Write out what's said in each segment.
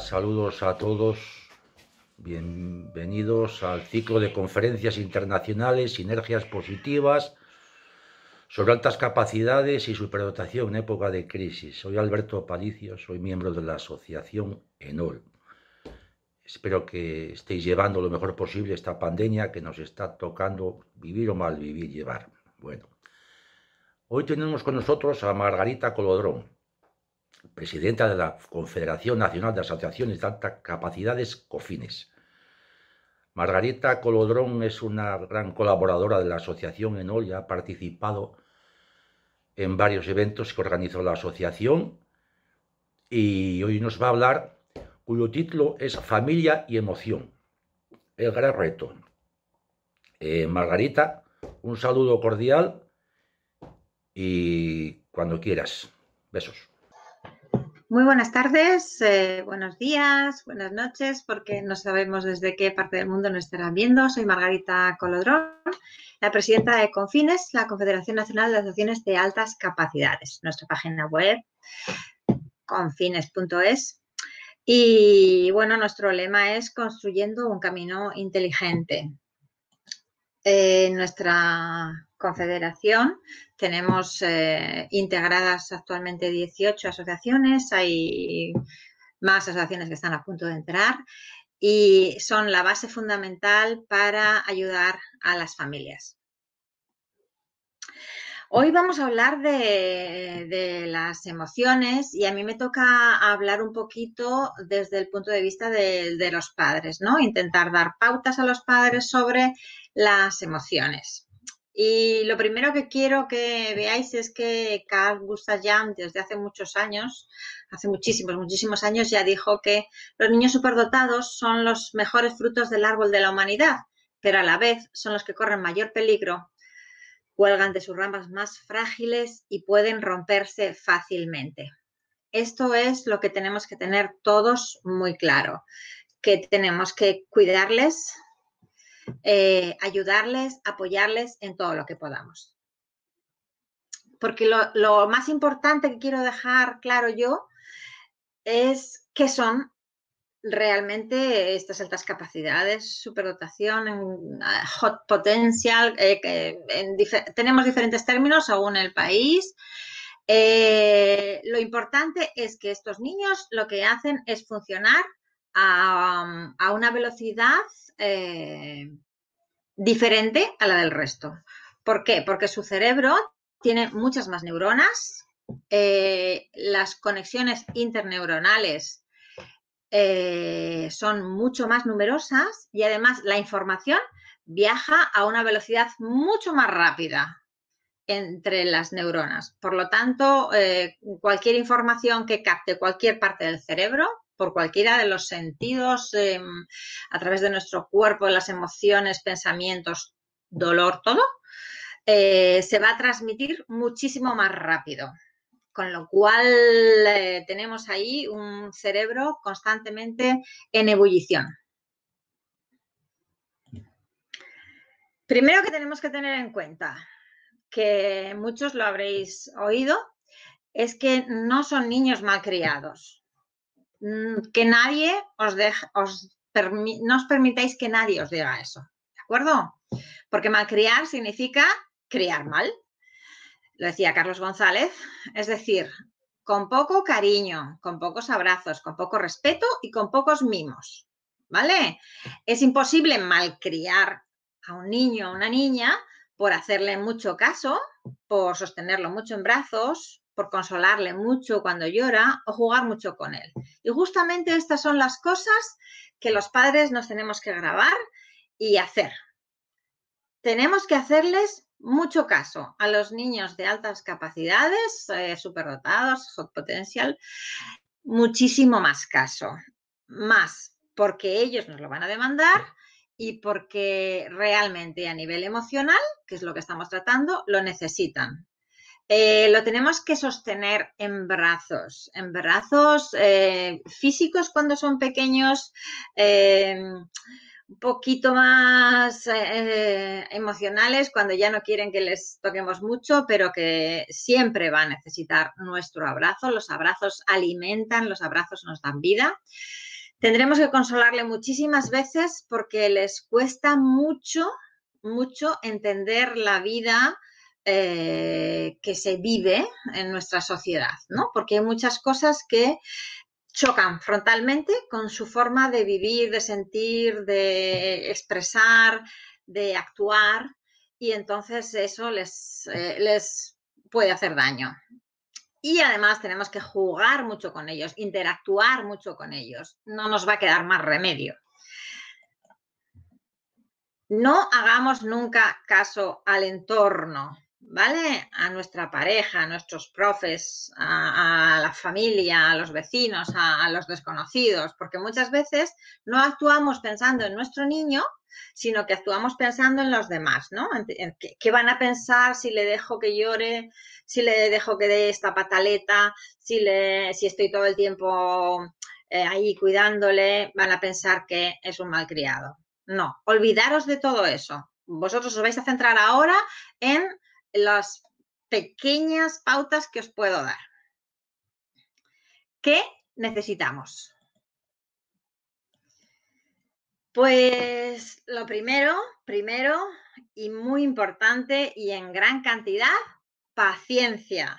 saludos a todos. Bienvenidos al ciclo de conferencias internacionales, sinergias positivas sobre altas capacidades y superdotación en época de crisis. Soy Alberto Palicio, soy miembro de la asociación ENOL. Espero que estéis llevando lo mejor posible esta pandemia que nos está tocando vivir o mal vivir, llevar. Bueno, hoy tenemos con nosotros a Margarita Colodrón, presidenta de la Confederación Nacional de Asociaciones de Altas Capacidades, COFINES. Margarita Colodrón es una gran colaboradora de la asociación ENOL y ha participado en varios eventos que organizó la asociación, y hoy nos va a hablar, cuyo título es Familia y Emoción, el gran reto. Margarita, un saludo cordial y cuando quieras. Besos. Muy buenas tardes, buenos días, buenas noches, porque no sabemos desde qué parte del mundo nos estarán viendo. Soy Margarita Colodrón, la presidenta de COFINES, la Confederación Nacional de Asociaciones de Altas Capacidades. Nuestra página web, confines.es. Y bueno, nuestro lema es construyendo un camino inteligente. En nuestra confederación tenemos integradas actualmente 18 asociaciones, hay más asociaciones que están a punto de entrar y son la base fundamental para ayudar a las familias. Hoy vamos a hablar de las emociones y a mí me toca hablar un poquito desde el punto de vista de los padres, ¿no? Intentar dar pautas a los padres sobre las emociones. Y lo primero que quiero que veáis es que Carl Gustav Jung desde hace muchos años, hace muchísimos años, ya dijo que los niños superdotados son los mejores frutos del árbol de la humanidad, pero a la vez son los que corren mayor peligro, cuelgan de sus ramas más frágiles y pueden romperse fácilmente. Esto es lo que tenemos que tener todos muy claro, que tenemos que cuidarles, ayudarles, apoyarles en todo lo que podamos. Porque lo más importante que quiero dejar claro yo es qué son realmente estas altas capacidades, superdotación, hot potential, tenemos diferentes términos según el país. Lo importante es que estos niños lo que hacen es funcionar a una velocidad diferente a la del resto. ¿Por qué? Porque su cerebro tiene muchas más neuronas, las conexiones interneuronales son mucho más numerosas y además la información viaja a una velocidad mucho más rápida entre las neuronas. Por lo tanto, cualquier información que capte cualquier parte del cerebro, por cualquiera de los sentidos, a través de nuestro cuerpo, las emociones, pensamientos, dolor, todo, se va a transmitir muchísimo más rápido. Con lo cual tenemos ahí un cerebro constantemente en ebullición. Primero que tenemos que tener en cuenta, que muchos lo habréis oído, es que no son niños malcriados. Que nadie no os permitáis que nadie os diga eso, ¿de acuerdo? Porque malcriar significa criar mal. Lo decía Carlos González, es decir, con poco cariño, con pocos abrazos, con poco respeto y con pocos mimos, ¿vale? Es imposible malcriar a un niño o una niña por hacerle mucho caso, por sostenerlo mucho en brazos, por consolarle mucho cuando llora o jugar mucho con él. Y justamente estas son las cosas que los padres nos tenemos que grabar y hacer. Tenemos que hacerles mucho caso a los niños de altas capacidades, superdotados, hot potential, muchísimo más caso. Más porque ellos nos lo van a demandar y porque realmente a nivel emocional, que es lo que estamos tratando, lo necesitan. Lo tenemos que sostener en brazos físicos cuando son pequeños, un poquito más emocionales cuando ya no quieren que les toquemos mucho, pero que siempre va a necesitar nuestro abrazo. Los abrazos alimentan, los abrazos nos dan vida. Tendremos que consolarle muchísimas veces porque les cuesta mucho, mucho entender la vida que se vive en nuestra sociedad, ¿no? Porque hay muchas cosas que chocan frontalmente con su forma de vivir, de sentir, de expresar, de actuar, y entonces eso les puede hacer daño. Y además tenemos que jugar mucho con ellos, interactuar mucho con ellos. No nos va a quedar más remedio. No hagamos nunca caso al entorno, ¿vale? A nuestra pareja, a nuestros profes, a la familia, a los vecinos, a los desconocidos, porque muchas veces no actuamos pensando en nuestro niño, sino que actuamos pensando en los demás, ¿no? En qué van a pensar si le dejo que llore, si le dejo que dé esta pataleta, si estoy todo el tiempo ahí cuidándole, van a pensar que es un malcriado. No, olvidaros de todo eso. Vosotros os vais a centrar ahora en las pequeñas pautas que os puedo dar. ¿Qué necesitamos? Pues lo primero y muy importante y en gran cantidad, paciencia.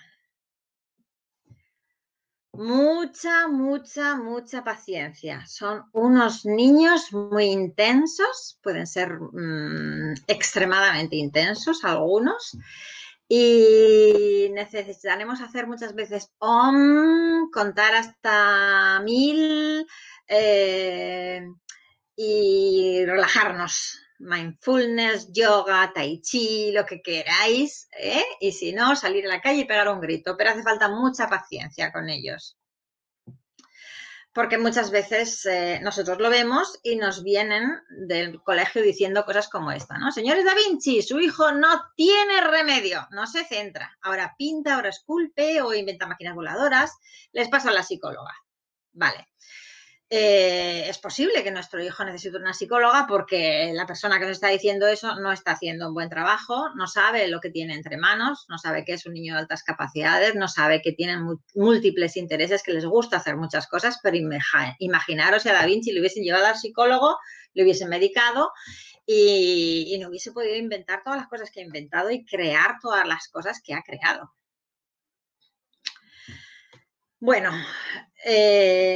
Mucha, mucha, mucha paciencia. Son unos niños muy intensos, pueden ser extremadamente intensos algunos, y necesitaremos hacer muchas veces contar hasta 1000 y relajarnos. Mindfulness, yoga, tai chi, lo que queráis, ¿eh? Y si no, salir a la calle y pegar un grito, pero hace falta mucha paciencia con ellos. Porque muchas veces nosotros lo vemos y nos vienen del colegio diciendo cosas como esta, ¿no? Señores Da Vinci, su hijo no tiene remedio, no se centra. Ahora pinta, ahora esculpe o inventa máquinas voladoras, les pasa a la psicóloga. Vale. Es posible que nuestro hijo necesite una psicóloga porque la persona que nos está diciendo eso no está haciendo un buen trabajo, no sabe lo que tiene entre manos, no sabe que es un niño de altas capacidades, no sabe que tienen múltiples intereses, que les gusta hacer muchas cosas, pero imaginaros si a Da Vinci le hubiesen llevado al psicólogo, le hubiesen medicado y no hubiese podido inventar todas las cosas que ha inventado y crear todas las cosas que ha creado. Bueno,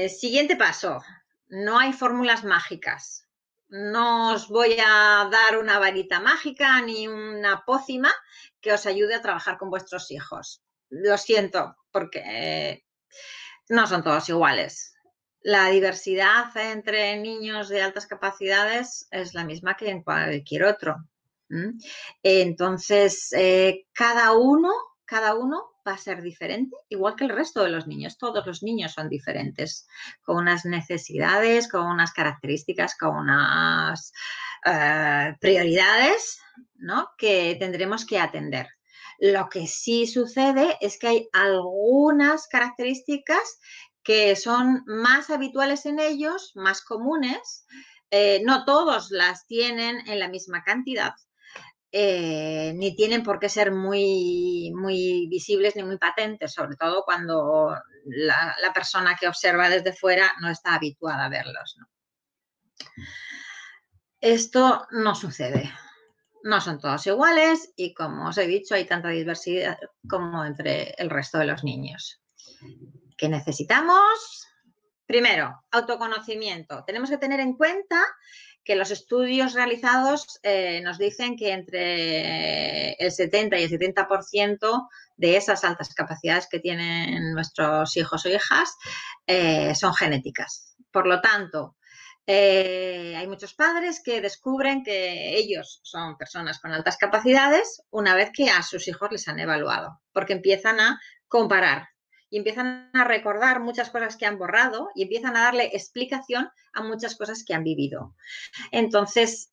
siguiente paso. No hay fórmulas mágicas. No os voy a dar una varita mágica ni una pócima que os ayude a trabajar con vuestros hijos. Lo siento, porque no son todos iguales. La diversidad entre niños de altas capacidades es la misma que en cualquier otro. Entonces, cada uno va a ser diferente, igual que el resto de los niños. Todos los niños son diferentes, con unas necesidades, con unas características, con unas prioridades, ¿no? Que tendremos que atender. Lo que sí sucede es que hay algunas características que son más habituales en ellos, más comunes. No todos las tienen en la misma cantidad. Ni tienen por qué ser muy, muy visibles ni muy patentes, sobre todo cuando la persona que observa desde fuera no está habituada a verlos, ¿no? Esto no sucede. No son todos iguales y, como os he dicho, hay tanta diversidad como entre el resto de los niños. ¿Qué necesitamos? Primero, autoconocimiento. Tenemos que tener en cuenta que los estudios realizados nos dicen que entre el 70 y el 70% de esas altas capacidades que tienen nuestros hijos o hijas son genéticas. Por lo tanto, hay muchos padres que descubren que ellos son personas con altas capacidades una vez que a sus hijos les han evaluado, porque empiezan a comparar y empiezan a recordar muchas cosas que han borrado y empiezan a darle explicación a muchas cosas que han vivido. Entonces,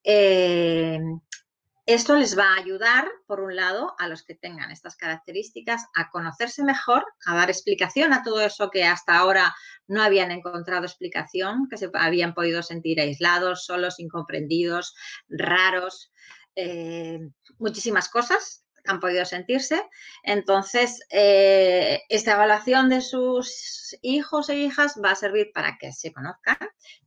esto les va a ayudar, por un lado, a los que tengan estas características, a conocerse mejor, a dar explicación a todo eso que hasta ahora no habían encontrado explicación, que se habían podido sentir aislados, solos, incomprendidos, raros, muchísimas cosas han podido sentirse. Entonces, esta evaluación de sus hijos e hijas va a servir para que se conozcan,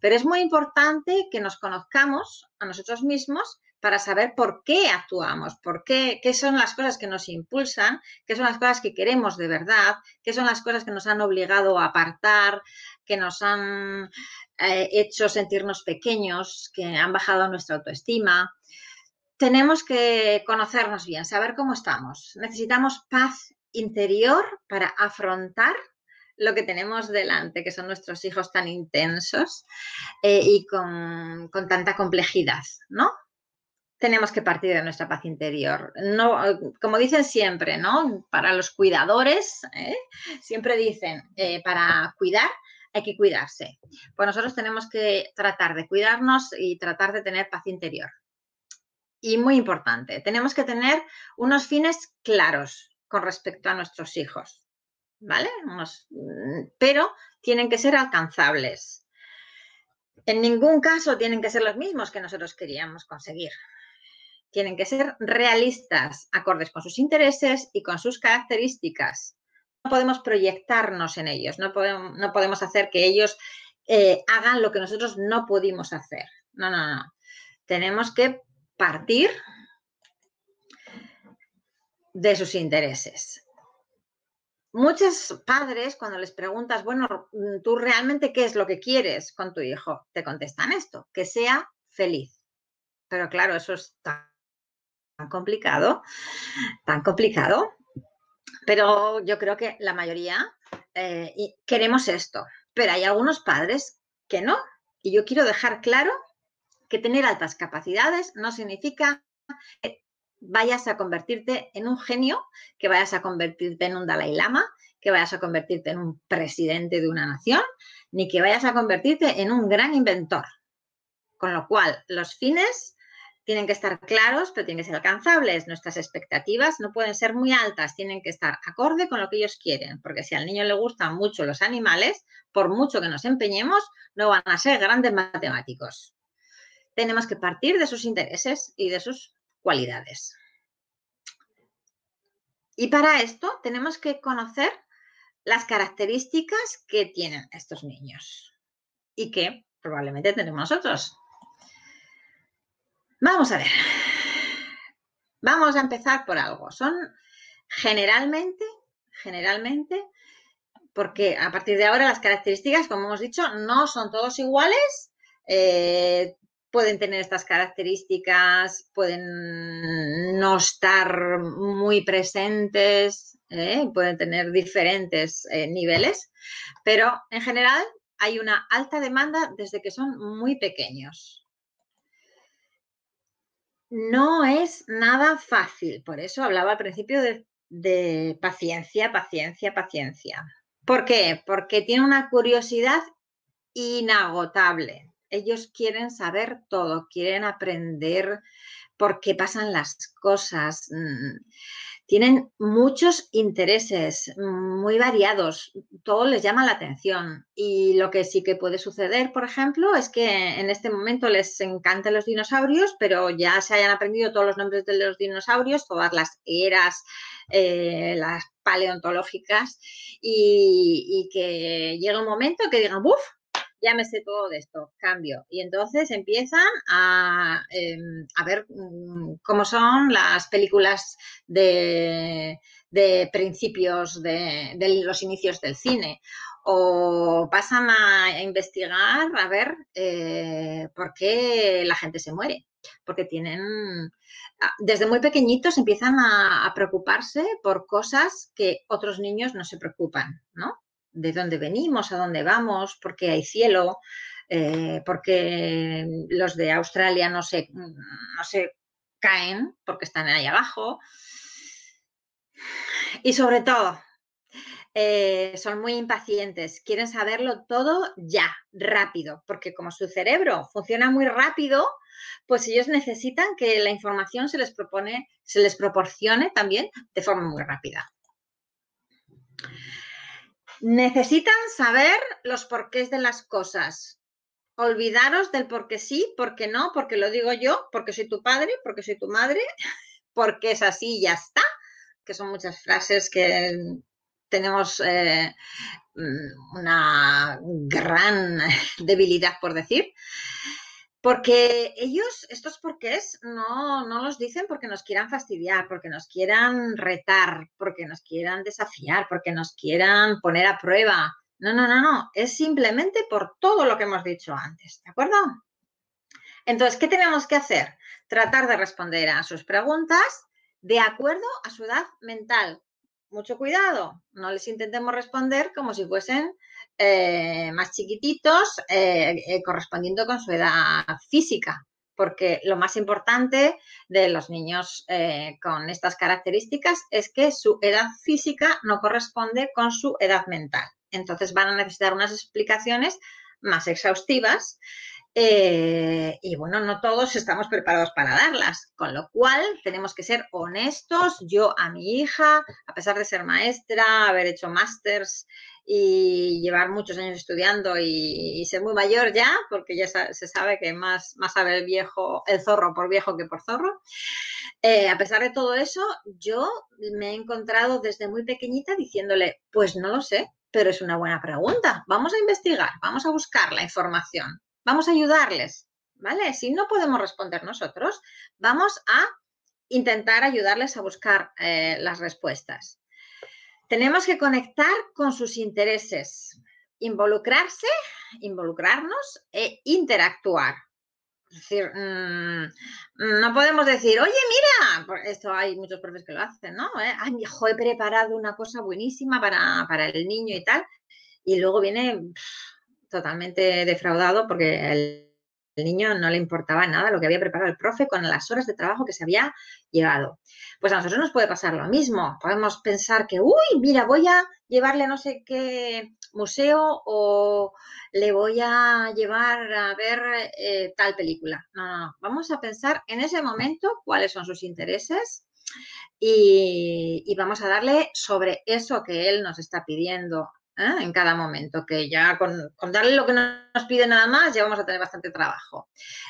pero es muy importante que nos conozcamos a nosotros mismos para saber por qué actuamos, qué son las cosas que nos impulsan, qué son las cosas que queremos de verdad, qué son las cosas que nos han obligado a apartar, que nos han hecho sentirnos pequeños, que han bajado nuestra autoestima. Tenemos que conocernos bien, saber cómo estamos. Necesitamos paz interior para afrontar lo que tenemos delante, que son nuestros hijos tan intensos y con tanta complejidad, ¿no? Tenemos que partir de nuestra paz interior. No, como dicen siempre, ¿no? Para los cuidadores, siempre dicen, para cuidar hay que cuidarse. Pues nosotros tenemos que tratar de cuidarnos y tratar de tener paz interior. Y muy importante, tenemos que tener unos fines claros con respecto a nuestros hijos, ¿vale? Pero tienen que ser alcanzables. En ningún caso tienen que ser los mismos que nosotros queríamos conseguir. Tienen que ser realistas, acordes con sus intereses y con sus características. No podemos proyectarnos en ellos, no podemos hacer que ellos hagan lo que nosotros no pudimos hacer. No, no, no. Tenemos que partir de sus intereses. Muchos padres, cuando les preguntas, bueno, ¿tú realmente qué es lo que quieres con tu hijo? Te contestan esto, que sea feliz. Pero claro, eso es tan complicado, pero yo creo que la mayoría queremos esto, pero hay algunos padres que no. Y yo quiero dejar claro que tener altas capacidades no significa que vayas a convertirte en un genio, que vayas a convertirte en un Dalai Lama, que vayas a convertirte en un presidente de una nación, ni que vayas a convertirte en un gran inventor. Con lo cual, los fines tienen que estar claros, pero tienen que ser alcanzables. Nuestras expectativas no pueden ser muy altas, tienen que estar acorde con lo que ellos quieren, porque si al niño le gustan mucho los animales, por mucho que nos empeñemos, no van a ser grandes matemáticos. Tenemos que partir de sus intereses y de sus cualidades. Y para esto tenemos que conocer las características que tienen estos niños y que probablemente tenemos nosotros. Vamos a ver. Vamos a empezar por algo. Son generalmente, porque a partir de ahora las características, como hemos dicho, no son todos iguales. Pueden tener estas características, pueden no estar muy presentes, pueden tener diferentes niveles, pero en general hay una alta demanda desde que son muy pequeños. No es nada fácil, por eso hablaba al principio de paciencia, paciencia, paciencia. ¿Por qué? Porque tiene una curiosidad inagotable. Ellos quieren saber todo, quieren aprender por qué pasan las cosas. Tienen muchos intereses muy variados, todo les llama la atención. Y lo que sí que puede suceder, por ejemplo, es que en este momento les encantan los dinosaurios, pero ya se hayan aprendido todos los nombres de los dinosaurios, todas las eras, las paleontológicas, y que llega un momento que digan, ¡buf! Ya me sé todo de esto, cambio. Y entonces empiezan a ver cómo son las películas de principios de los inicios del cine. O pasan a investigar a ver por qué la gente se muere. Porque desde muy pequeñitos empiezan a preocuparse por cosas que otros niños no se preocupan, ¿no? De dónde venimos, a dónde vamos, por qué hay cielo, por qué los de Australia no se caen porque están ahí abajo. Y sobre todo, son muy impacientes, quieren saberlo todo ya, rápido, porque como su cerebro funciona muy rápido, pues ellos necesitan que la información se les proporcione también de forma muy rápida. Necesitan saber los porqués de las cosas. Olvidaros del por qué sí, por qué no, porque lo digo yo, porque soy tu padre, porque soy tu madre, porque es así y ya está, que son muchas frases que tenemos una gran debilidad por decir. Porque ellos, estos porqués, no los dicen porque nos quieran fastidiar, porque nos quieran retar, porque nos quieran desafiar, porque nos quieran poner a prueba. No. Es simplemente por todo lo que hemos dicho antes, ¿de acuerdo? Entonces, ¿qué tenemos que hacer? Tratar de responder a sus preguntas de acuerdo a su edad mental. Mucho cuidado, no les intentemos responder como si fuesen más chiquititos, correspondiendo con su edad física, porque lo más importante de los niños con estas características es que su edad física no corresponde con su edad mental. Entonces van a necesitar unas explicaciones más exhaustivas y bueno, no todos estamos preparados para darlas, con lo cual tenemos que ser honestos. Yo a mi hija, a pesar de ser maestra, haber hecho másters y llevar muchos años estudiando y ser muy mayor ya, porque ya se sabe que más sabe el zorro por viejo que por zorro. A pesar de todo eso, yo me he encontrado desde muy pequeñita diciéndole, pues no lo sé, pero es una buena pregunta. Vamos a investigar, vamos a buscar la información. Vamos a ayudarles, ¿vale? Si no podemos responder nosotros, vamos a intentar ayudarles a buscar las respuestas. Tenemos que conectar con sus intereses, involucrarnos e interactuar. Es decir, no podemos decir, oye, mira, esto hay muchos profes que lo hacen, ¿no? Ay, hijo, he preparado una cosa buenísima para el niño y tal, y luego viene totalmente defraudado porque el niño no le importaba nada lo que había preparado el profe con las horas de trabajo que se había llevado. Pues a nosotros nos puede pasar lo mismo. Podemos pensar que, uy, mira, voy a llevarle a no sé qué museo o le voy a llevar a ver tal película. No. Vamos a pensar en ese momento cuáles son sus intereses y vamos a darle sobre eso que él nos está pidiendo en cada momento, que ya con darle lo que nos pide nada más ya vamos a tener bastante trabajo.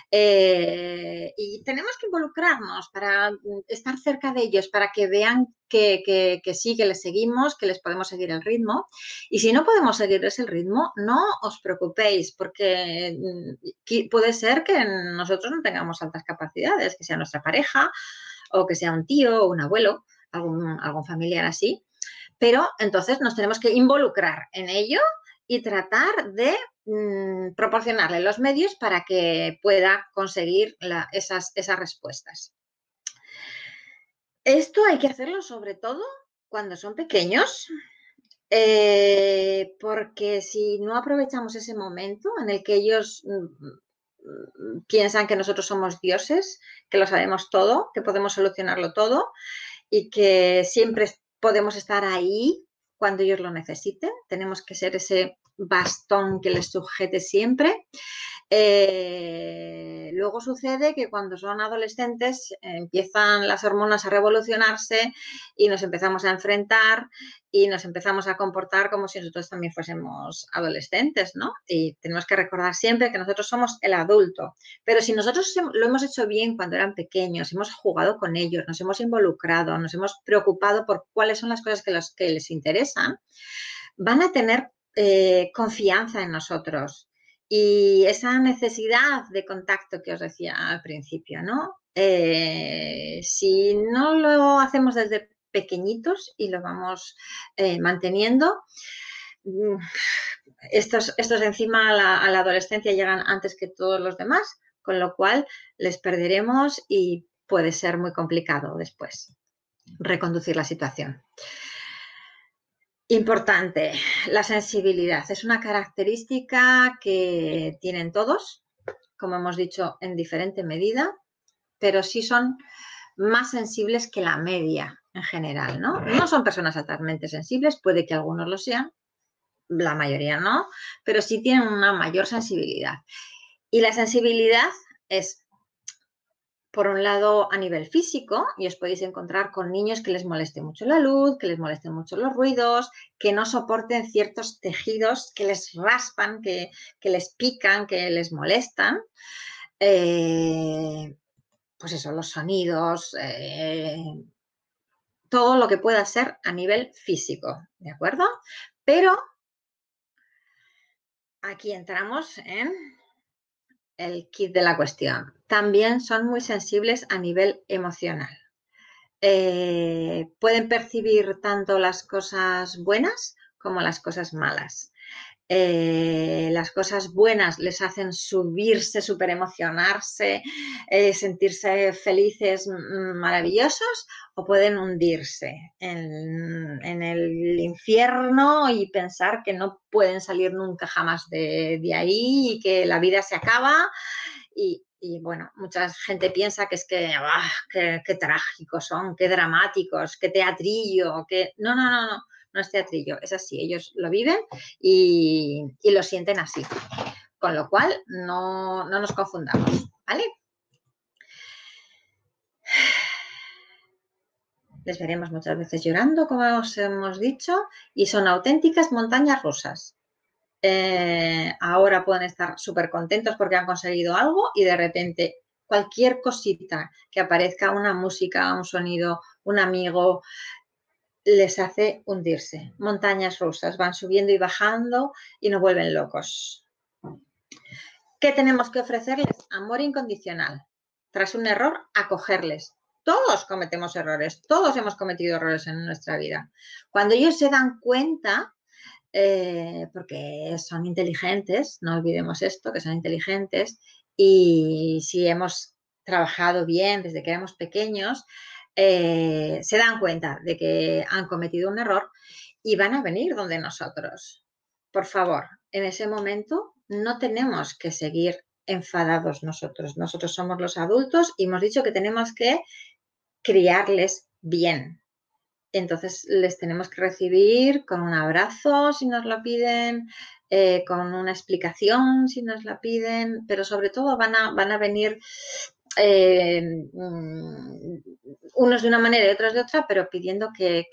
Y tenemos que involucrarnos para estar cerca de ellos, para que vean que sí, que les seguimos, que les podemos seguir el ritmo. Y si no podemos seguirles el ritmo, no os preocupéis, porque puede ser que nosotros no tengamos altas capacidades, que sea nuestra pareja o que sea un tío o un abuelo, algún familiar así. Pero entonces nos tenemos que involucrar en ello y tratar de proporcionarle los medios para que pueda conseguir esas respuestas. Esto hay que hacerlo sobre todo cuando son pequeños, porque si no aprovechamos ese momento en el que ellos piensan que nosotros somos dioses, que lo sabemos todo, que podemos solucionarlo todo y que siempre podemos estar ahí cuando ellos lo necesiten. Tenemos que ser ese bastón que les sujete siempre. Luego sucede que cuando son adolescentes empiezan las hormonas a revolucionarse y nos empezamos a enfrentar y nos empezamos a comportar como si nosotros también fuésemos adolescentes, ¿no? Y tenemos que recordar siempre que nosotros somos el adulto. Pero si nosotros lo hemos hecho bien cuando eran pequeños, hemos jugado con ellos, nos hemos involucrado, nos hemos preocupado por cuáles son las cosas que les interesan, van a tener confianza en nosotros. Y esa necesidad de contacto que os decía al principio, ¿no? Si no lo hacemos desde pequeñitos y lo vamos manteniendo, estos encima a la adolescencia llegan antes que todos los demás, con lo cual les perderemos y puede ser muy complicado después reconducir la situación. Importante, la sensibilidad. Es una característica que tienen todos, como hemos dicho, en diferente medida, pero sí son más sensibles que la media en general, ¿no? No son personas altamente sensibles, puede que algunos lo sean, la mayoría no, pero sí tienen una mayor sensibilidad. Y la sensibilidad es, por un lado, a nivel físico, y os podéis encontrar con niños que les moleste mucho la luz, que les molesten mucho los ruidos, que no soporten ciertos tejidos, que les raspan, que les pican, que les molestan. Pues pues eso, los sonidos, todo lo que pueda ser a nivel físico, ¿de acuerdo? Pero aquí entramos en el kit de la cuestión. También son muy sensibles a nivel emocional. Pueden percibir tanto las cosas buenas como las cosas malas. Las cosas buenas les hacen subirse, súper emocionarse, sentirse felices, maravillosos, o pueden hundirse en el infierno y pensar que no pueden salir nunca jamás de ahí y que la vida se acaba. Y bueno, mucha gente piensa que es que, qué trágicos son, qué dramáticos, qué teatrillo, que no es teatrillo, es así, ellos lo viven y lo sienten así. Con lo cual, no nos confundamos, ¿vale? Les veremos muchas veces llorando, como os hemos dicho, y son auténticas montañas rusas. Ahora pueden estar súper contentos porque han conseguido algo y de repente cualquier cosita que aparezca, una música, un sonido, un amigo, les hace hundirse. Montañas rusas, van subiendo y bajando y nos vuelven locos. ¿Qué tenemos que ofrecerles? Amor incondicional. Tras un error, acogerles. Todos cometemos errores, todos hemos cometido errores en nuestra vida. Cuando ellos se dan cuenta, porque son inteligentes, no olvidemos esto, que son inteligentes, y si hemos trabajado bien desde que éramos pequeños, se dan cuenta de que han cometido un error y van a venir donde nosotros. Por favor, en ese momento no tenemos que seguir enfadados nosotros. Nosotros somos los adultos y hemos dicho que tenemos que criarles bien. Entonces les tenemos que recibir con un abrazo si nos lo piden, con una explicación si nos la piden, pero sobre todo van a venir unos de una manera y otros de otra, pero pidiendo que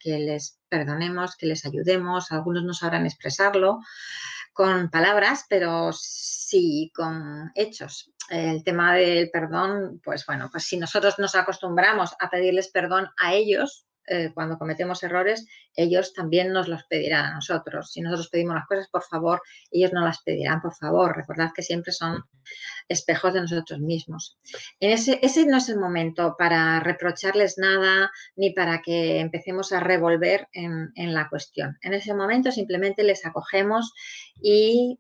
les perdonemos, que les ayudemos. Algunos no sabrán expresarlo con palabras, pero sí con hechos. El tema del perdón, pues bueno, pues si nosotros nos acostumbramos a pedirles perdón a ellos, cuando cometemos errores, ellos también nos los pedirán a nosotros. Si nosotros pedimos las cosas, por favor, ellos nos las pedirán, por favor. Recordad que siempre son espejos de nosotros mismos. Ese no es el momento para reprocharles nada ni para que empecemos a revolver en la cuestión. En ese momento simplemente les acogemos y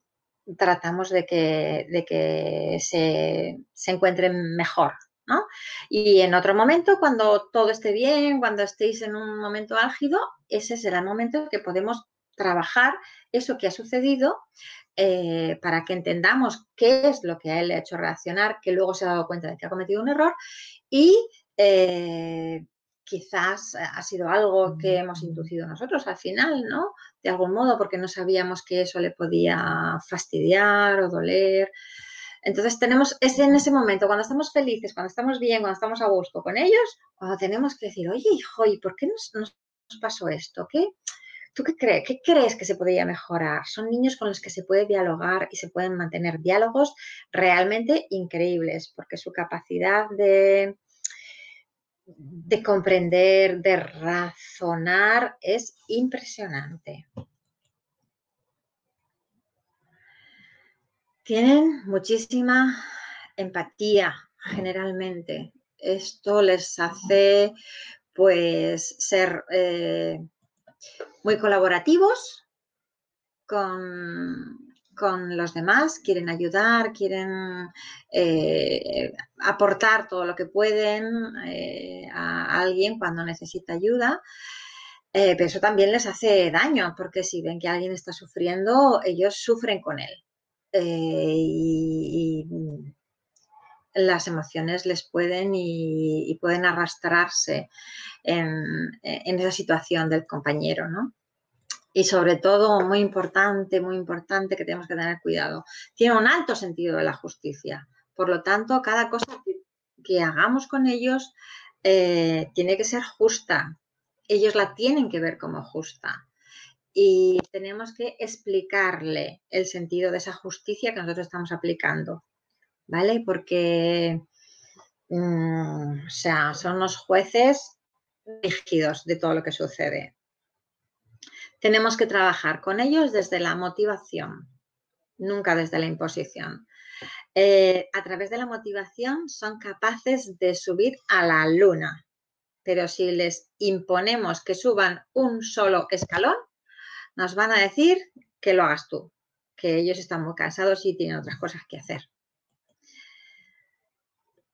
tratamos de que se encuentren mejor, ¿no? Y en otro momento, cuando todo esté bien, cuando estéis en un momento álgido, ese será el momento en que podemos trabajar eso que ha sucedido, para que entendamos qué es lo que a él le ha hecho reaccionar, que luego se ha dado cuenta de que ha cometido un error y quizás ha sido algo que hemos inducido nosotros al final, ¿no? De algún modo, porque no sabíamos que eso le podía fastidiar o doler. Entonces tenemos en ese momento, cuando estamos felices, cuando estamos bien, cuando estamos a gusto con ellos, cuando tenemos que decir, oye, hijo, ¿y por qué nos pasó esto? ¿Tú qué crees? ¿Qué crees que se podría mejorar? Son niños con los que se puede dialogar y se pueden mantener diálogos realmente increíbles, porque su capacidad de comprender, de razonar es impresionante. Tienen muchísima empatía generalmente. Esto les hace pues ser muy colaborativos con los demás, quieren ayudar, quieren aportar todo lo que pueden a alguien cuando necesita ayuda, pero eso también les hace daño, porque si ven que alguien está sufriendo, ellos sufren con él. Y las emociones les pueden y pueden arrastrarse en esa situación del compañero, ¿no? Y sobre todo, muy importante que tenemos que tener cuidado, tiene un alto sentido de la justicia. Por lo tanto, cada cosa que hagamos con ellos tiene que ser justa. Ellos la tienen que ver como justa. Y tenemos que explicarle el sentido de esa justicia que nosotros estamos aplicando, ¿vale? Porque O sea, son los jueces rígidos de todo lo que sucede. Tenemos que trabajar con ellos desde la motivación, nunca desde la imposición. A través de la motivación son capaces de subir a la luna, pero si les imponemos que suban un solo escalón, nos van a decir que lo hagas tú, que ellos están muy cansados y tienen otras cosas que hacer.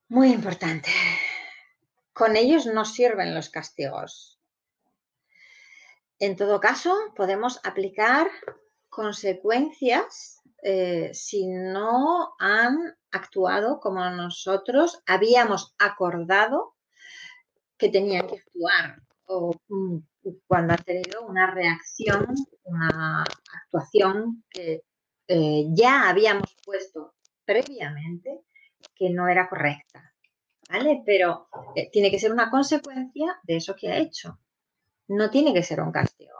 Muy importante. Con ellos no sirven los castigos. En todo caso, podemos aplicar consecuencias si no han actuado como nosotros habíamos acordado que tenían que actuar o cuando han tenido una reacción, una actuación que ya habíamos puesto previamente que no era correcta, ¿vale? Pero tiene que ser una consecuencia de eso que ha hecho. No tiene que ser un castigo.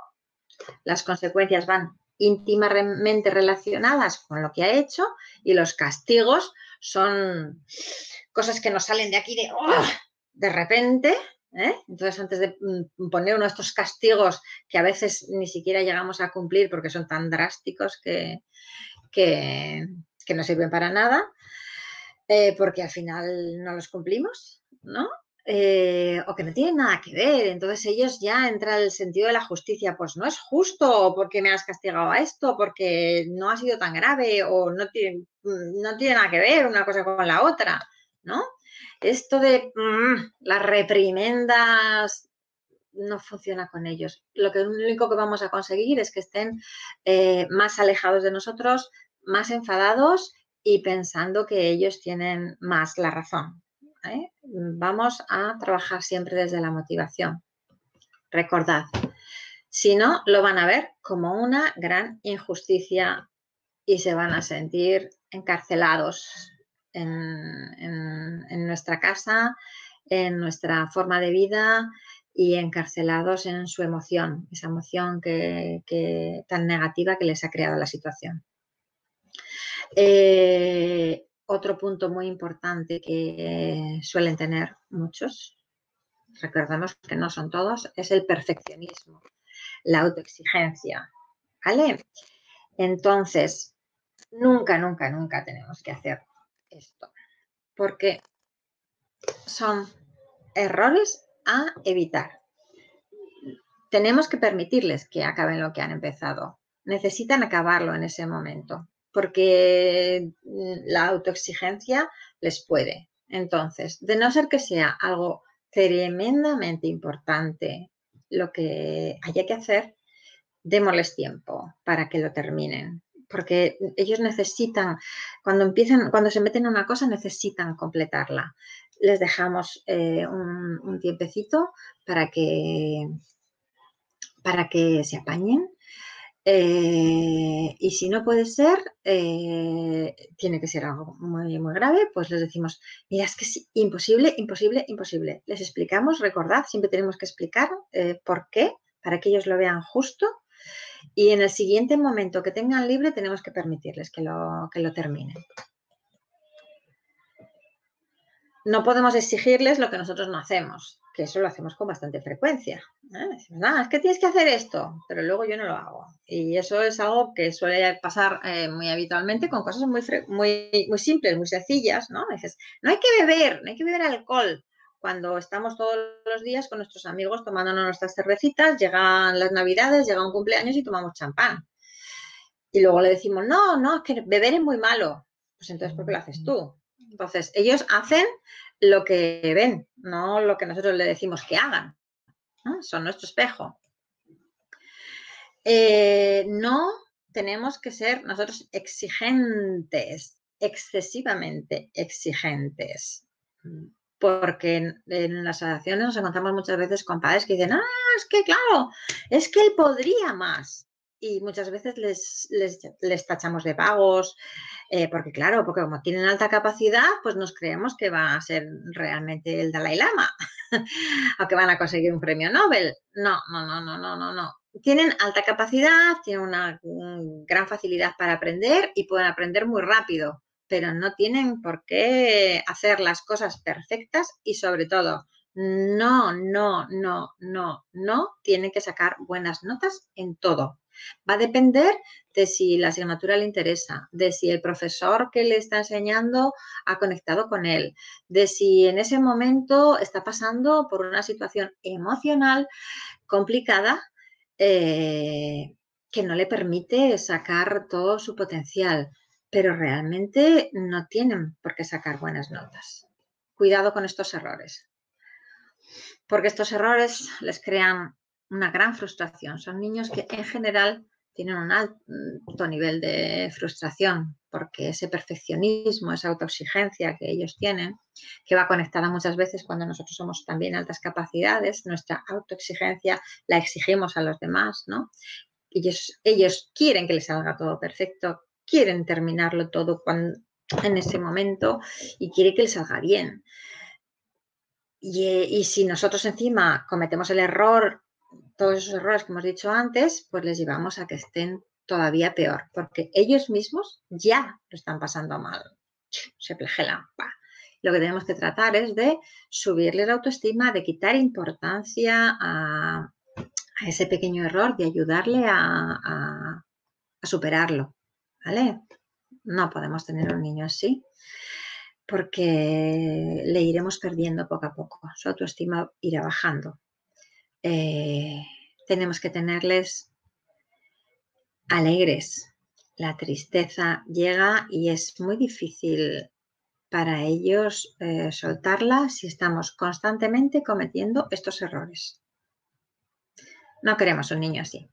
Las consecuencias van íntimamente relacionadas con lo que ha hecho y los castigos son cosas que nos salen de aquí de repente. Entonces, antes de poner uno de estos castigos que a veces ni siquiera llegamos a cumplir porque son tan drásticos que no sirven para nada, porque al final no los cumplimos, ¿no? O que no tienen nada que ver. Entonces ellos ya entra el sentido de la justicia, pues no es justo porque me has castigado a esto, porque no ha sido tan grave o no tiene nada que ver una cosa con la otra, ¿no? Esto de las reprimendas no funciona con ellos. Lo único que vamos a conseguir es que estén más alejados de nosotros, más enfadados y pensando que ellos tienen más la razón. Vamos a trabajar siempre desde la motivación. Recordad, si no, lo van a ver como una gran injusticia y se van a sentir encarcelados en nuestra casa, en nuestra forma de vida y encarcelados en su emoción, esa emoción tan negativa que les ha creado la situación. Otro punto muy importante que suelen tener muchos, recordemos que no son todos, es el perfeccionismo, la autoexigencia, ¿vale? Entonces, nunca, nunca, nunca tenemos que hacer esto, porque son errores a evitar. Tenemos que permitirles que acaben lo que han empezado. Necesitan acabarlo en ese momento, porque la autoexigencia les puede. Entonces, de no ser que sea algo tremendamente importante lo que haya que hacer, démosles tiempo para que lo terminen. Porque ellos necesitan, cuando se meten en una cosa, necesitan completarla. Les dejamos un tiempecito para que se apañen. Y si no puede ser, tiene que ser algo muy, muy grave, pues les decimos, mira, es que es imposible, imposible, imposible. Les explicamos, recordad, siempre tenemos que explicar por qué, para que ellos lo vean justo. Y en el siguiente momento que tengan libre tenemos que permitirles que lo terminen. No podemos exigirles lo que nosotros no hacemos, que eso lo hacemos con bastante frecuencia. Decimos, es que tienes que hacer esto, pero luego yo no lo hago. Y eso es algo que suele pasar muy habitualmente con cosas muy simples, muy sencillas, ¿no? Dices, no hay que beber alcohol. Cuando estamos todos los días con nuestros amigos tomándonos nuestras cervecitas, llegan las navidades, llega un cumpleaños y tomamos champán. Y luego le decimos, no, es que beber es muy malo. Pues entonces, ¿por qué lo haces tú? Entonces, ellos hacen lo que ven, no lo que nosotros le decimos que hagan, ¿no? Son nuestro espejo. No tenemos que ser nosotros exigentes, excesivamente exigentes. Porque en las asociaciones nos encontramos muchas veces con padres que dicen, es que claro, es que él podría más. Y muchas veces les tachamos de vagos, porque claro, porque como tienen alta capacidad, pues nos creemos que va a ser realmente el Dalai Lama o que van a conseguir un premio Nobel. No. Tienen alta capacidad, tienen una gran facilidad para aprender y pueden aprender muy rápido, pero no tienen por qué hacer las cosas perfectas y sobre todo, no tienen que sacar buenas notas en todo. Va a depender de si la asignatura le interesa, de si el profesor que le está enseñando ha conectado con él, de si en ese momento está pasando por una situación emocional complicada que no le permite sacar todo su potencial, pero realmente no tienen por qué sacar buenas notas. Cuidado con estos errores, porque estos errores les crean una gran frustración. Son niños que en general tienen un alto nivel de frustración porque ese perfeccionismo, esa autoexigencia que ellos tienen, que va conectada muchas veces cuando nosotros somos también altas capacidades, nuestra autoexigencia la exigimos a los demás, ¿no? Ellos quieren que les salga todo perfecto, quieren terminarlo todo en ese momento y quieren que les salga bien. Y si nosotros encima cometemos el error, todos esos errores que hemos dicho antes, pues les llevamos a que estén todavía peor, porque ellos mismos ya lo están pasando mal, se flagelan. Lo que tenemos que tratar es de subirles la autoestima, de quitar importancia a ese pequeño error, de ayudarle a superarlo, ¿vale? No podemos tener un niño así, porque le iremos perdiendo poco a poco, su autoestima irá bajando. Tenemos que tenerles alegres. La tristeza llega y es muy difícil para ellos soltarla si estamos constantemente cometiendo estos errores. No queremos un niño así.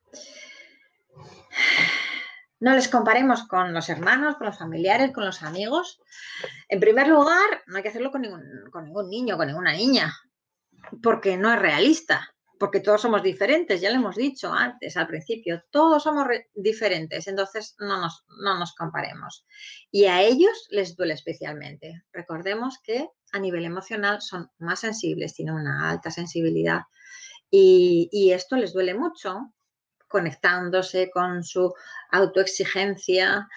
No les comparemos con los hermanos, con los familiares, con los amigos. En primer lugar, no hay que hacerlo con ningún niño, con ninguna niña, porque no es realista, porque todos somos diferentes, ya lo hemos dicho antes, al principio, todos somos diferentes, entonces no nos comparemos. Y a ellos les duele especialmente. Recordemos que a nivel emocional son más sensibles, tienen una alta sensibilidad y esto les duele mucho, conectándose con su autoexigencia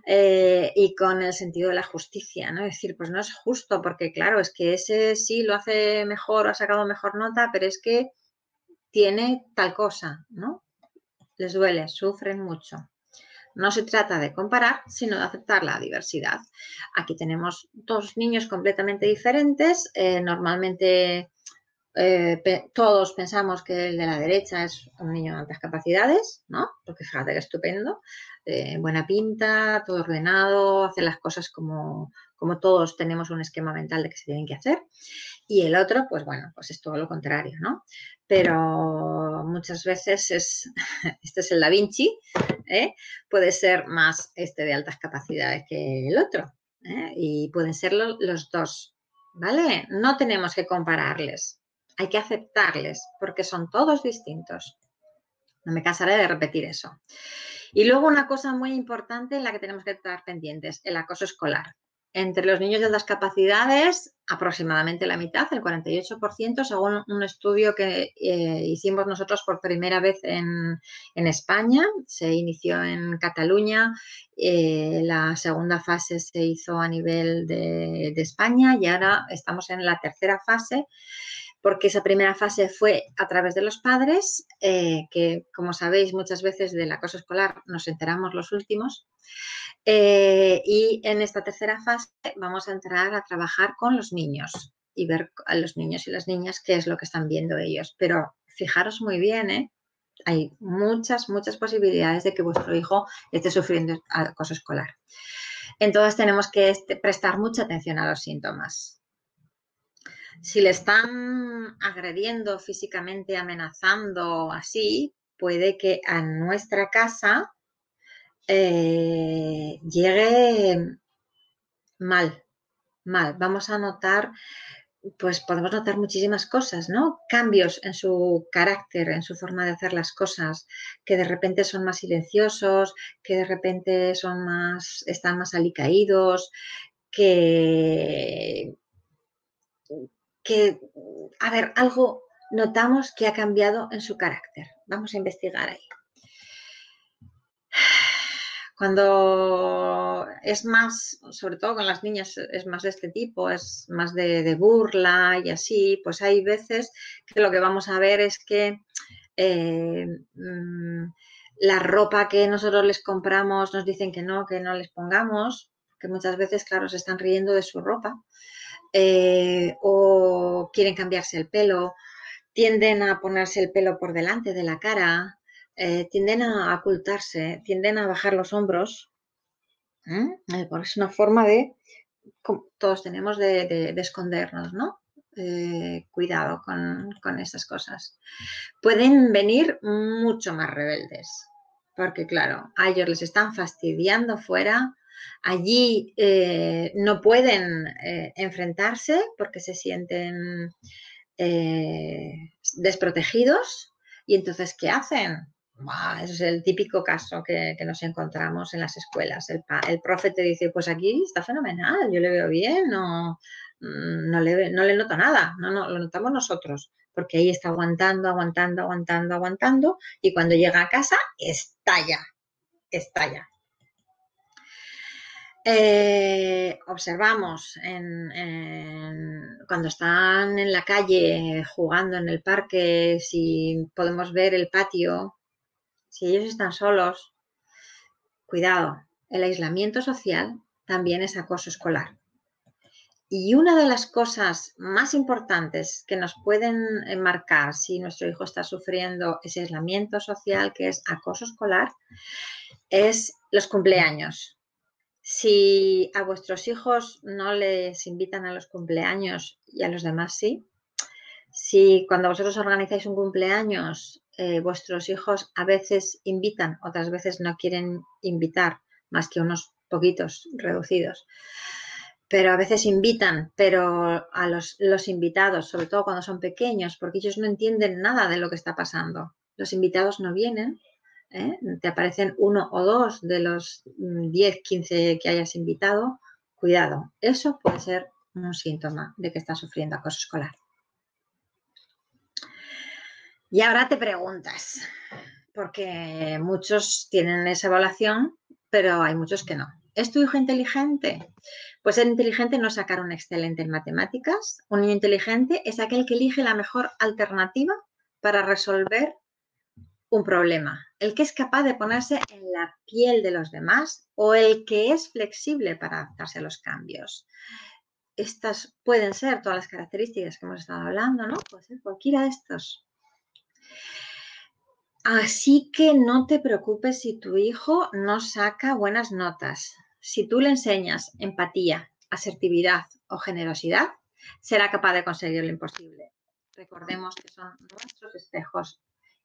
y con el sentido de la justicia, ¿no? Es decir, pues no es justo porque, claro, es que ese sí lo hace mejor, ha sacado mejor nota, pero es que tiene tal cosa, ¿no? Les duele, sufren mucho. No se trata de comparar, sino de aceptar la diversidad. Aquí tenemos dos niños completamente diferentes, normalmente todos pensamos que el de la derecha es un niño de altas capacidades, ¿no? Porque fíjate que estupendo, buena pinta, todo ordenado, hace las cosas como todos tenemos un esquema mental de que se tienen que hacer. Y el otro, pues bueno, pues es todo lo contrario, ¿no? Pero muchas veces este es el Da Vinci, puede ser más este de altas capacidades que el otro, y pueden ser los dos, ¿vale? No tenemos que compararles. Hay que aceptarles porque son todos distintos. No me cansaré de repetir eso. Y luego una cosa muy importante en la que tenemos que estar pendientes, el acoso escolar. Entre los niños de altas capacidades, aproximadamente la mitad, el 48%, según un estudio que hicimos nosotros por primera vez en España, se inició en Cataluña, la segunda fase se hizo a nivel de España y ahora estamos en la tercera fase, porque esa primera fase fue a través de los padres, que como sabéis muchas veces del acoso escolar nos enteramos los últimos, y en esta tercera fase vamos a entrar a trabajar con los niños y ver a los niños y las niñas qué es lo que están viendo ellos. Pero fijaros muy bien, hay muchas posibilidades de que vuestro hijo esté sufriendo acoso escolar. Entonces tenemos que prestar mucha atención a los síntomas. Si le están agrediendo físicamente, amenazando así, puede que a nuestra casa llegue mal. Vamos a notar, pues podemos notar muchísimas cosas, ¿no? Cambios en su carácter, en su forma de hacer las cosas, que de repente son más silenciosos, que de repente están más alicaídos, que, a ver, algo notamos que ha cambiado en su carácter. Vamos a investigar ahí. Cuando es más, sobre todo con las niñas, es más de este tipo, es más de burla y así, pues hay veces que lo que vamos a ver es que eh, la ropa que nosotros les compramos nos dicen que no les pongamos, que muchas veces, claro, se están riendo de su ropa, o quieren cambiarse el pelo, tienden a ponerse el pelo por delante de la cara, tienden a ocultarse, tienden a bajar los hombros. Porque es una forma de, todos tenemos de escondernos, ¿no? Cuidado con esas cosas. Pueden venir mucho más rebeldes, porque claro, a ellos les están fastidiando fuera, allí no pueden enfrentarse porque se sienten desprotegidos y entonces, ¿qué hacen? Ese es el típico caso que nos encontramos en las escuelas. El profe te dice, pues aquí está fenomenal, yo le veo bien, no le noto nada, no, lo notamos nosotros, porque ahí está aguantando, aguantando, aguantando, aguantando, y cuando llega a casa, estalla. Observamos cuando están en la calle jugando en el parque, si podemos ver el patio, si ellos están solos, cuidado, el aislamiento social también es acoso escolar. Y una de las cosas más importantes que nos pueden marcar si nuestro hijo está sufriendo ese aislamiento social, que es acoso escolar, es los cumpleaños. Si a vuestros hijos no les invitan a los cumpleaños y a los demás sí, si cuando vosotros organizáis un cumpleaños, vuestros hijos a veces invitan, otras veces no quieren invitar, más que unos poquitos reducidos, pero a veces invitan, pero a los invitados, sobre todo cuando son pequeños, porque ellos no entienden nada de lo que está pasando. Los invitados no vienen, te aparecen uno o dos de los 10, 15 que hayas invitado, cuidado, eso puede ser un síntoma de que estás sufriendo acoso escolar. Y ahora te preguntas, porque muchos tienen esa evaluación, pero hay muchos que no. ¿Es tu hijo inteligente? Pues ser inteligente no es sacar un excelente en matemáticas. Un niño inteligente es aquel que elige la mejor alternativa para resolver un problema. El que es capaz de ponerse en la piel de los demás o el que es flexible para adaptarse a los cambios. Estas pueden ser todas las características que hemos estado hablando, ¿no? Puede ser cualquiera de estos. Así que no te preocupes si tu hijo no saca buenas notas. Si tú le enseñas empatía, asertividad o generosidad, será capaz de conseguir lo imposible. Recordemos que son nuestros espejos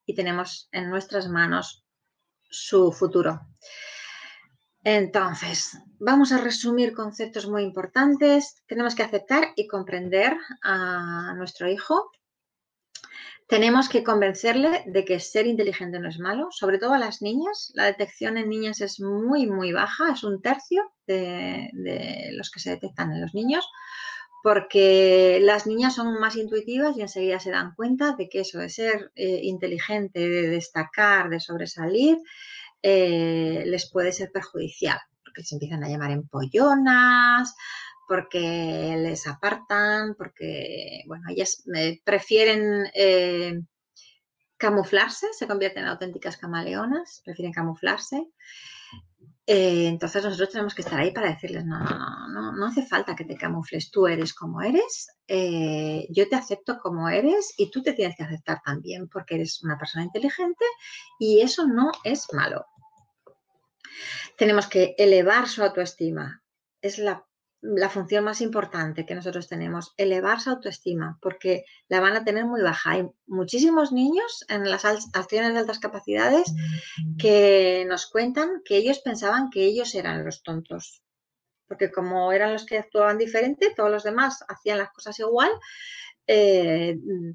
y tenemos en nuestras manos su futuro. Entonces, vamos a resumir conceptos muy importantes. Tenemos que aceptar y comprender a nuestro hijo. Tenemos que convencerle de que ser inteligente no es malo, sobre todo a las niñas. La detección en niñas es muy, muy baja, es 1/3 de los que se detectan en los niños, porque las niñas son más intuitivas y enseguida se dan cuenta de que eso de ser inteligente, de destacar, de sobresalir, les puede ser perjudicial, porque se empiezan a llamar empollonas, porque les apartan, porque, bueno, ellas prefieren camuflarse, se convierten en auténticas camaleonas, prefieren camuflarse. Entonces nosotros tenemos que estar ahí para decirles, no hace falta que te camufles, tú eres como eres, yo te acepto como eres y tú te tienes que aceptar también porque eres una persona inteligente y eso no es malo. Tenemos que elevar su autoestima. Es la función más importante que nosotros tenemos, elevar su autoestima, porque la van a tener muy baja. Hay muchísimos niños en las acciones de altas capacidades que nos cuentan que ellos pensaban que ellos eran los tontos, porque como eran los que actuaban diferente, todos los demás hacían las cosas igual,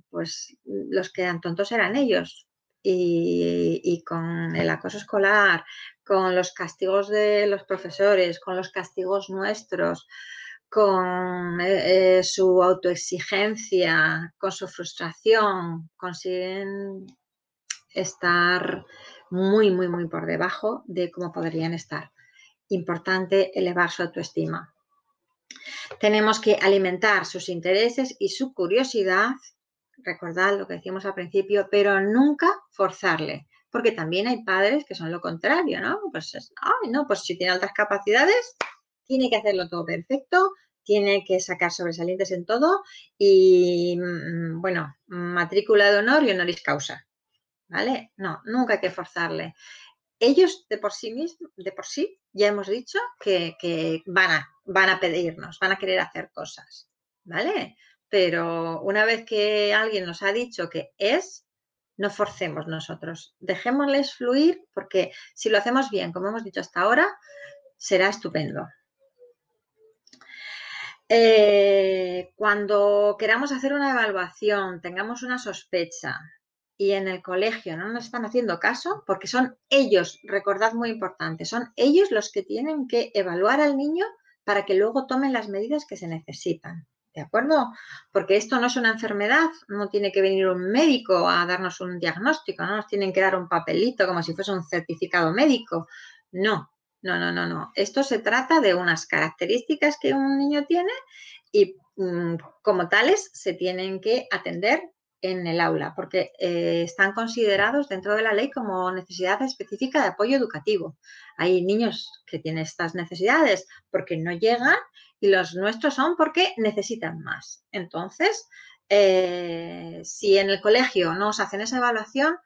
pues los que eran tontos eran ellos. Y con el acoso escolar, con los castigos de los profesores, con los castigos nuestros, con su autoexigencia, con su frustración, consiguen estar muy, muy, muy por debajo de cómo podrían estar. Importante elevar su autoestima. Tenemos que alimentar sus intereses y su curiosidad, recordad lo que decíamos al principio, pero nunca forzarle, porque también hay padres que son lo contrario, ¿no? Pues, ay, no, pues si tiene altas capacidades, tiene que hacerlo todo perfecto, tiene que sacar sobresalientes en todo y, bueno, matrícula de honor y honoris causa, ¿vale? No, nunca hay que forzarle. Ellos de por sí ya hemos dicho que van a pedirnos, van a querer hacer cosas, ¿vale? Pero una vez que alguien nos ha dicho que es, no forcemos nosotros, dejémosles fluir porque si lo hacemos bien, como hemos dicho hasta ahora, será estupendo. Cuando queramos hacer una evaluación, tengamos una sospecha y en el colegio no nos están haciendo caso, porque son ellos, recordad muy importante, son ellos los que tienen que evaluar al niño para que luego tomen las medidas que se necesitan. ¿De acuerdo? Porque esto no es una enfermedad, no tiene que venir un médico a darnos un diagnóstico, no nos tienen que dar un papelito como si fuese un certificado médico. No, no. Esto se trata de unas características que un niño tiene y como tales se tienen que atender en el aula porque están considerados dentro de la ley como necesidad específica de apoyo educativo. Hay niños que tienen estas necesidades porque no llegan y los nuestros son porque necesitan más. Entonces, si en el colegio no os hacen esa evaluación,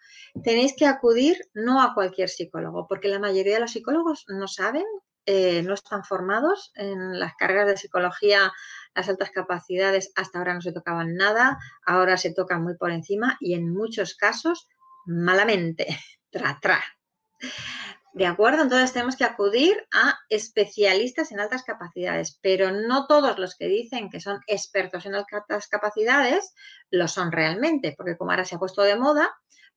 tenéis que acudir no a cualquier psicólogo, porque la mayoría de los psicólogos no saben, no están formados en las carreras de psicología, las altas capacidades hasta ahora no se tocaban nada, ahora se tocan muy por encima y en muchos casos malamente, tra. ¿De acuerdo? Entonces tenemos que acudir a especialistas en altas capacidades, pero no todos los que dicen que son expertos en altas capacidades lo son realmente, porque como ahora se ha puesto de moda,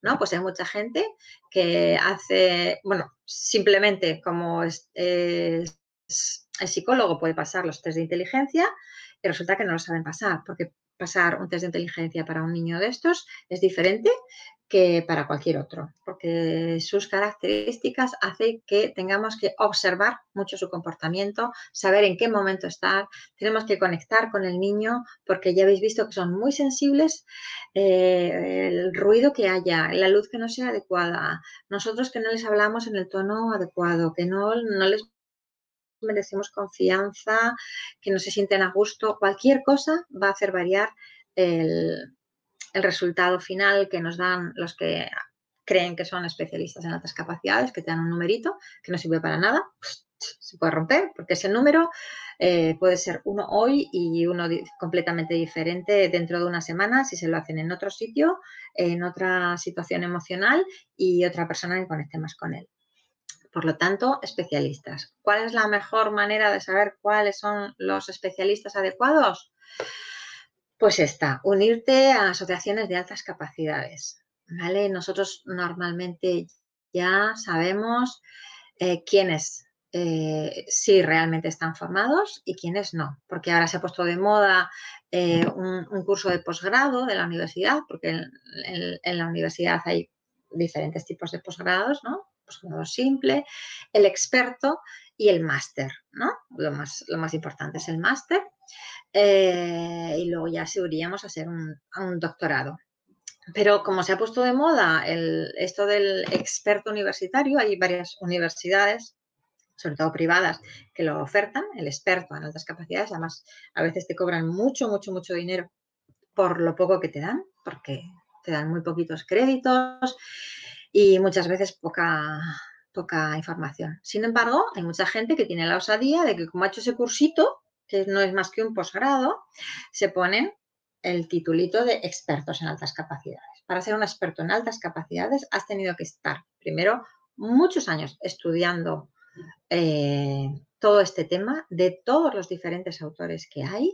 ¿no? Pues hay mucha gente que hace, bueno, simplemente como el psicólogo puede pasar los test de inteligencia y resulta que no lo saben pasar, porque pasar un test de inteligencia para un niño de estos es diferente que para cualquier otro, porque sus características hacen que tengamos que observar mucho su comportamiento, saber en qué momento estar, tenemos que conectar con el niño, porque ya habéis visto que son muy sensibles, el ruido que haya, la luz que no sea adecuada, nosotros que no les hablamos en el tono adecuado, que no les merecemos confianza, que no se sienten a gusto, cualquier cosa va a hacer variar el resultado final que nos dan los que creen que son especialistas en altas capacidades, que te dan un numerito que no sirve para nada, pues, se puede romper porque ese número puede ser uno hoy y uno completamente diferente dentro de una semana si se lo hacen en otro sitio, en otra situación emocional y otra persona que conecte más con él. Por lo tanto, especialistas. ¿Cuál es la mejor manera de saber cuáles son los especialistas adecuados? Pues esta, unirte a asociaciones de altas capacidades, ¿vale? Nosotros normalmente ya sabemos quiénes sí realmente están formados y quiénes no, porque ahora se ha puesto de moda un curso de posgrado de la universidad, porque en la universidad hay diferentes tipos de posgrados, ¿no? Posgrado simple, el experto y el máster, ¿no? Lo más importante es el máster y luego ya iríamos a hacer un doctorado. Pero como se ha puesto de moda esto del experto universitario, hay varias universidades, sobre todo privadas, que lo ofertan, el experto en altas capacidades. Además, a veces te cobran mucho dinero por lo poco que te dan, porque te dan muy poquitos créditos y muchas veces poca información. Sin embargo, hay mucha gente que tiene la osadía de que como ha hecho ese cursito, que no es más que un posgrado, se ponen el titulito de expertos en altas capacidades. Para ser un experto en altas capacidades has tenido que estar primero muchos años estudiando todo este tema de todos los diferentes autores que hay,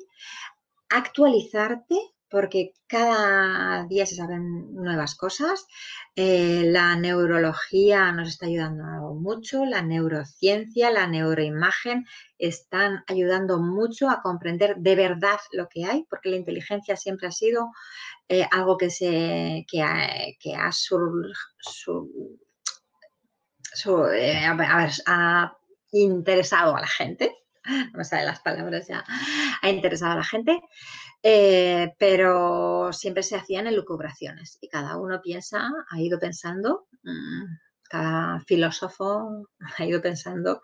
actualizarte porque cada día se saben nuevas cosas. La neurología nos está ayudando mucho, la neurociencia, la neuroimagen están ayudando mucho a comprender de verdad lo que hay, porque la inteligencia siempre ha sido algo que ha ha interesado a la gente, no me salen las palabras ya, ha interesado a la gente, pero siempre se hacían elucubraciones y cada uno ha ido pensando, cada filósofo ha ido pensando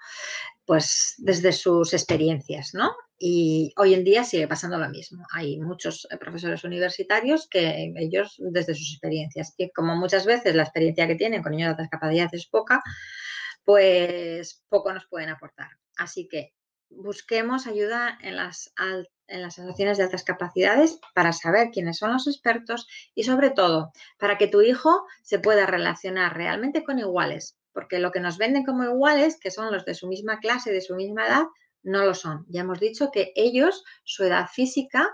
pues desde sus experiencias, ¿no? Y hoy en día sigue pasando lo mismo. Hay muchos profesores universitarios que ellos desde sus experiencias, y como muchas veces la experiencia que tienen con niños de altas capacidades es poca, pues poco nos pueden aportar. Así que busquemos ayuda en las asociaciones de altas capacidades para saber quiénes son los expertos y sobre todo para que tu hijo se pueda relacionar realmente con iguales, porque lo que nos venden como iguales, que son los de su misma clase, de su misma edad, no lo son. Ya hemos dicho que ellos, su edad física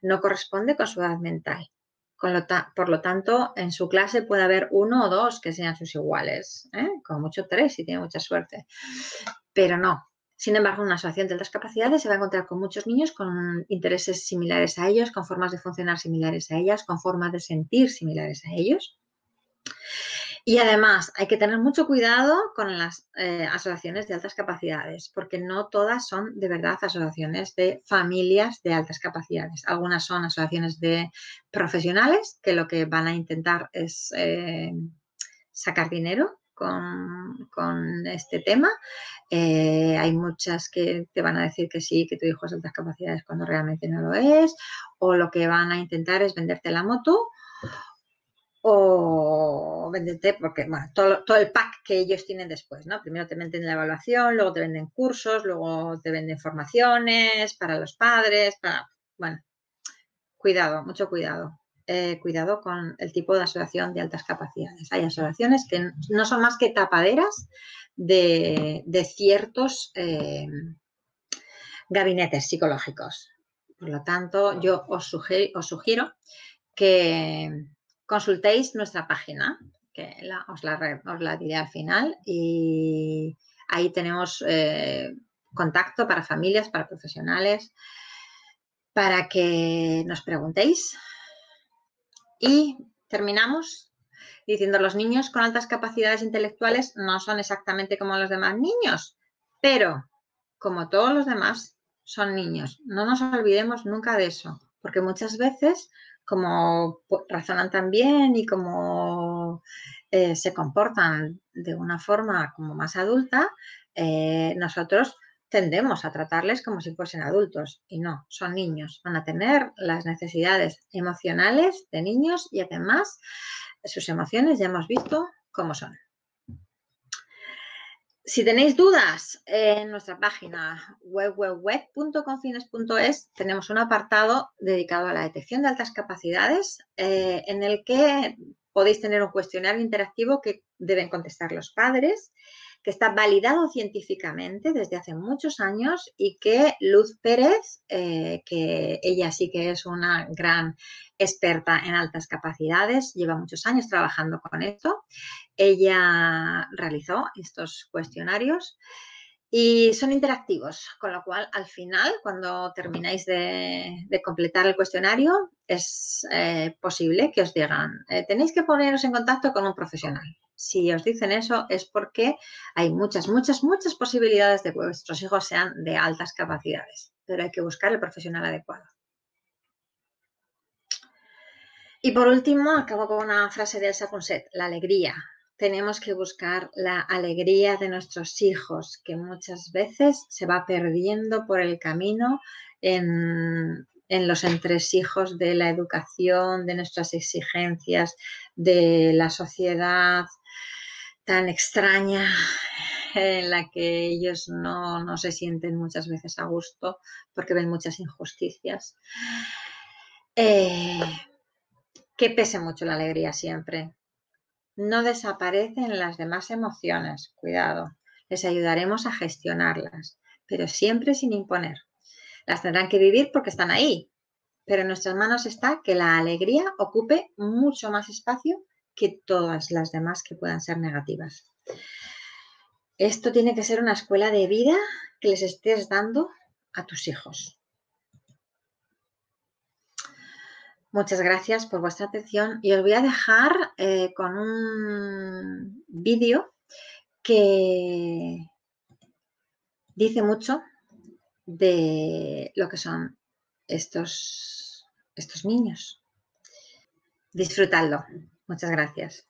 no corresponde con su edad mental. Por lo tanto, en su clase puede haber 1 o 2 que sean sus iguales, como mucho 3 si tiene mucha suerte, pero no. Sin embargo, una asociación de altas capacidades se va a encontrar con muchos niños con intereses similares a ellos, con formas de funcionar similares a ellas, con formas de sentir similares a ellos. Y además hay que tener mucho cuidado con las asociaciones de altas capacidades, porque no todas son de verdad asociaciones de familias de altas capacidades. Algunas son asociaciones de profesionales que lo que van a intentar es sacar dinero con este tema. Hay muchas que te van a decir que sí, que tu hijo es de altas capacidades cuando realmente no lo es, o lo que van a intentar es venderte la moto, o venderte, porque bueno, todo el pack que ellos tienen después, ¿no? Primero te venden la evaluación, luego te venden cursos, luego te venden formaciones para los padres, bueno, cuidado, mucho cuidado. Cuidado con el tipo de asociación de altas capacidades. Hay asociaciones que no son más que tapaderas de ciertos gabinetes psicológicos. Por lo tanto, yo os sugiero que consultéis nuestra página, que os la diré al final, y ahí tenemos contacto para familias, para profesionales, para que nos preguntéis. Y terminamos diciendo, los niños con altas capacidades intelectuales no son exactamente como los demás niños, pero como todos los demás son niños. No nos olvidemos nunca de eso, porque muchas veces, como razonan tan bien y como se comportan de una forma como más adulta, nosotros tendemos a tratarles como si fuesen adultos y no, son niños. Van a tener las necesidades emocionales de niños y además sus emociones ya hemos visto cómo son. Si tenéis dudas, en nuestra página www.confines.es tenemos un apartado dedicado a la detección de altas capacidades en el que podéis tener un cuestionario interactivo que deben contestar los padres, que está validado científicamente desde hace muchos años y que Luz Pérez, que ella sí que es una gran experta en altas capacidades, lleva muchos años trabajando con esto. Ella realizó estos cuestionarios y son interactivos, con lo cual al final, cuando termináis de completar el cuestionario, es posible que os digan, tenéis que poneros en contacto con un profesional. Si os dicen eso es porque hay muchas posibilidades de que vuestros hijos sean de altas capacidades, pero hay que buscar el profesional adecuado. Y por último, acabo con una frase de Elsa Ponset, la alegría. Tenemos que buscar la alegría de nuestros hijos, que muchas veces se va perdiendo por el camino en los entresijos de la educación, de nuestras exigencias, de la sociedad tan extraña en la que ellos no se sienten muchas veces a gusto porque ven muchas injusticias. Que pese mucho la alegría siempre. No desaparecen las demás emociones, cuidado. Les ayudaremos a gestionarlas, pero siempre sin imponer. Las tendrán que vivir porque están ahí, pero en nuestras manos está que la alegría ocupe mucho más espacio que todas las demás que puedan ser negativas. Esto tiene que ser una escuela de vida que les estés dando a tus hijos. Muchas gracias por vuestra atención y os voy a dejar con un vídeo que dice mucho de lo que son estos niños. Disfrutadlo. Muchas gracias.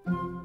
Adiós.